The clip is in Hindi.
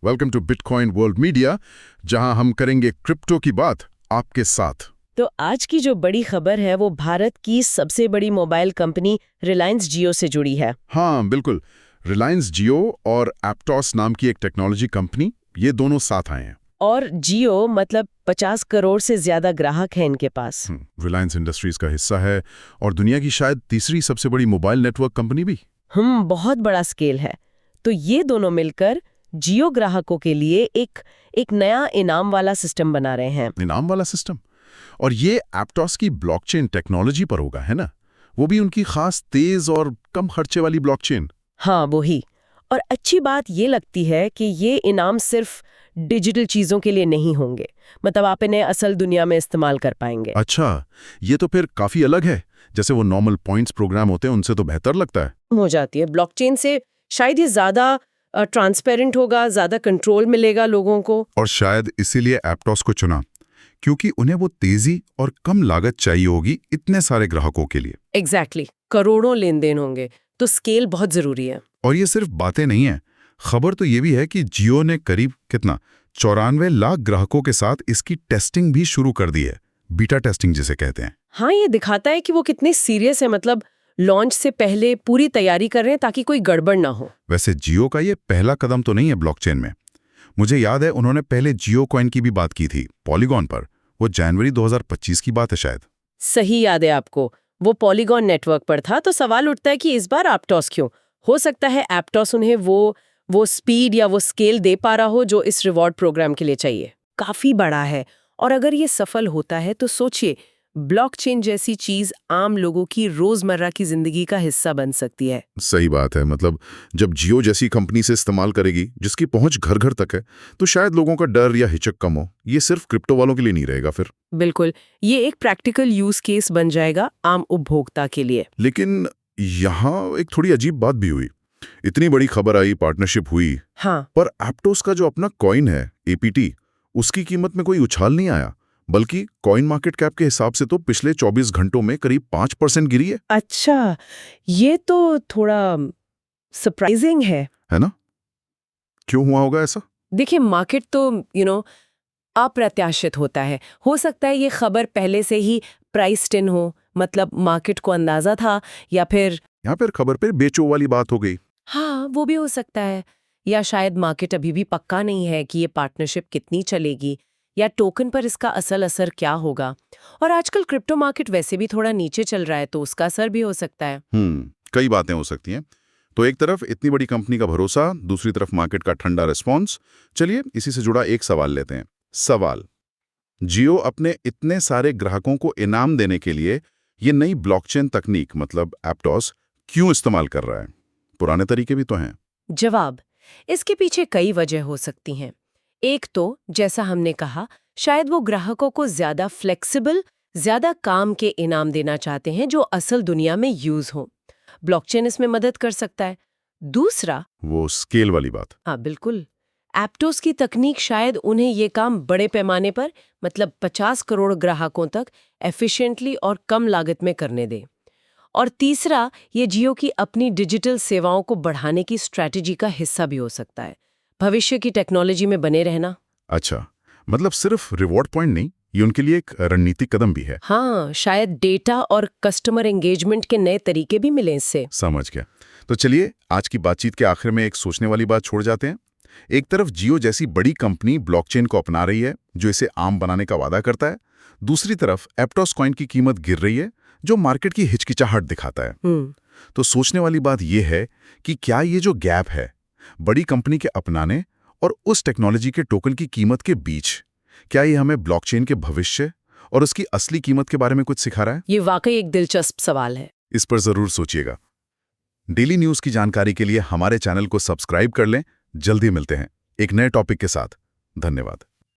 Welcome to Bitcoin world media, जहां हम करेंगे क्रिप्टो की बात आपके साथ। तो आज की जो बड़ी खबर है वो भारत की सबसे बड़ी मोबाइल कंपनी रिलायंस जियो से जुड़ी है। हाँ बिल्कुल, रिलायंस जियो और एप्टॉस नाम की एक टेक्नोलॉजी कंपनी, ये दोनों साथ आए हैं। और जियो मतलब 50 करोड़ से ज्यादा ग्राहक हैं इनके पास। रिलायंस इंडस्ट्रीज का हिस्सा है और दुनिया की शायद तीसरी सबसे बड़ी मोबाइल नेटवर्क कंपनी भी। बहुत बड़ा स्केल है। तो ये दोनों मिलकर जियो ग्राहकों के लिए एक नया इनाम वाला सिस्टम बना रहे हैं। इनाम वाला सिस्टम, और ये एप्टॉस की ब्लॉकचेन टेक्नोलॉजी पर होगा, है ना? वो भी उनकी खास तेज और कम खर्चे वाली ब्लॉकचेन। हाँ वही। और अच्छी बात ये लगती है कि ये इनाम सिर्फ डिजिटल चीजों के लिए नहीं होंगे, मतलब आप इन्हें असल दुनिया में इस्तेमाल कर पाएंगे। अच्छा, ये तो फिर काफी अलग है। जैसे वो नॉर्मल पॉइंट्स प्रोग्राम होते हैं उनसे तो बेहतर लगता है। हो जाती है ब्लॉकचेन से। शायद ये ज्यादा ट्रांसपेरेंट होगा, ज्यादा कंट्रोल मिलेगा लोगों को। और शायद इसीलिए एप्टॉस को चुना, क्योंकि उन्हें वो तेजी और कम लागत चाहिए होगी इतने सारे ग्राहकों के लिए। एग्जैक्टली, करोड़ों लेन देन होंगे, तो स्केल बहुत जरूरी है। और ये सिर्फ बातें नहीं है, खबर तो ये भी है कि जियो ने करीब 94 लाख ग्राहकों के साथ इसकी टेस्टिंग भी शुरू कर दी है, बीटा टेस्टिंग जिसे कहते हैं। हाँ, ये दिखाता है कि वो कितने सीरियस है, मतलब लॉन्च से पहले पूरी तैयारी कर रहे हैं ताकि कोई गड़बड़ ना हो। वैसे जियो का ये पहला कदम तो नहीं है ब्लॉकचेन में। मुझे याद है उन्होंने पहले जियो कॉइन की भी बात की थी पॉलीगॉन पर। वो जनवरी 2025 की बात है शायद। सही याद है आपको, वो पॉलीगॉन नेटवर्क पर था। तो सवाल उठता है कि इस बार एप्टॉस क्यों? हो सकता है एप्टॉस उन्हें वो स्पीड या वो स्केल दे पा रहा हो जो इस रिवॉर्ड प्रोग्राम के लिए चाहिए। काफी बड़ा है, और अगर ये सफल होता है तो सोचिए, ब्लॉकचेन जैसी चीज आम लोगों की रोजमर्रा की जिंदगी का हिस्सा बन सकती है। सही बात है, मतलब जब जियो जैसी कंपनी से इस्तेमाल करेगी जिसकी पहुंच घर घर तक है, तो शायद लोगों का डर या हिचक कम हो। ये सिर्फ क्रिप्टो वालों के लिए नहीं रहेगा फिर। बिल्कुल, ये एक प्रैक्टिकल यूज केस बन जाएगा आम उपभोक्ता के लिए। लेकिन यहाँ एक थोड़ी अजीब बात भी हुई। इतनी बड़ी खबर आई, पार्टनरशिप हुई, हाँ, पर एप्टोस का जो अपना कॉइन है एपीटी, उसकी कीमत में कोई उछाल नहीं आया, बल्कि कॉइन मार्केट कैप के हिसाब से तो पिछले 24 घंटों में करीब 5% गिरी है। अच्छा, ये तो थोड़ा सरप्राइजिंग है ना? क्यों हुआ होगा ऐसा? देखिए, मार्केट तो अप्रत्याशित होता है। हो सकता है ये खबर पहले से ही प्राइस्ड इन हो, मतलब मार्केट को अंदाजा था, या फिर यहाँ पर खबर पे बेचो वाली बात हो गई। हाँ, वो भी हो सकता है। या शायद मार्केट अभी भी पक्का नहीं है कि ये पार्टनरशिप कितनी चलेगी, या टोकन पर इसका असल असर क्या होगा। और आजकल क्रिप्टो मार्केट वैसे भी थोड़ा नीचे चल रहा है, तो उसका असर भी हो सकता है। कई बातें हो सकती हैं। तो एक तरफ इतनी बड़ी कंपनी का भरोसा, दूसरी तरफ मार्केट का ठंडा रिस्पॉन्स। चलिए इसी से जुड़ा एक सवाल लेते हैं। सवाल, जियो अपने इतने सारे ग्राहकों को इनाम देने के लिए ये नई ब्लॉकचेन तकनीक मतलब एप्टॉस क्यों इस्तेमाल कर रहा है? पुराने तरीके भी तो हैं। जवाब, इसके पीछे कई वजह हो सकती हैं। एक तो, जैसा हमने कहा, शायद वो ग्राहकों को ज्यादा फ्लेक्सिबल, ज्यादा काम के इनाम देना चाहते हैं जो असल दुनिया में यूज हो। ब्लॉकचेन इसमें मदद कर सकता है। दूसरा, वो स्केल वाली बात। हाँ बिल्कुल, एप्टोस की तकनीक शायद उन्हें ये काम बड़े पैमाने पर, मतलब 50 करोड़ ग्राहकों तक एफिशिएंटली और कम लागत में करने दे। और तीसरा, ये जियो की अपनी डिजिटल सेवाओं को बढ़ाने की स्ट्रैटेजी का हिस्सा भी हो सकता है, भविष्य की टेक्नोलॉजी में बने रहना। अच्छा, मतलब सिर्फ रिवॉर्ड पॉइंट नहीं, ये उनके लिए एक रणनीतिक कदम भी है। हाँ, शायद डेटा और कस्टमर एंगेजमेंट के नए तरीके भी मिले इससे। समझ गया। तो चलिए आज की बातचीत के आखिर में एक सोचने वाली बात छोड़ जाते हैं। एक तरफ जियो जैसी बड़ी कंपनी ब्लॉकचेन को अपना रही है, जो इसे आम बनाने का वादा करता है। दूसरी तरफ एप्टॉस कॉइन की कीमत गिर रही है, जो मार्केट की हिचकिचाहट दिखाता है। तो सोचने वाली बात यह है कि क्या ये जो गैप है बड़ी कंपनी के अपनाने और उस टेक्नोलॉजी के टोकन की कीमत के बीच, क्या ये हमें ब्लॉकचेन के भविष्य और उसकी असली कीमत के बारे में कुछ सिखा रहा है? ये वाकई एक दिलचस्प सवाल है। इस पर जरूर सोचिएगा। डेली न्यूज की जानकारी के लिए हमारे चैनल को सब्सक्राइब कर लें। जल्दी मिलते हैं एक नए टॉपिक के साथ। धन्यवाद।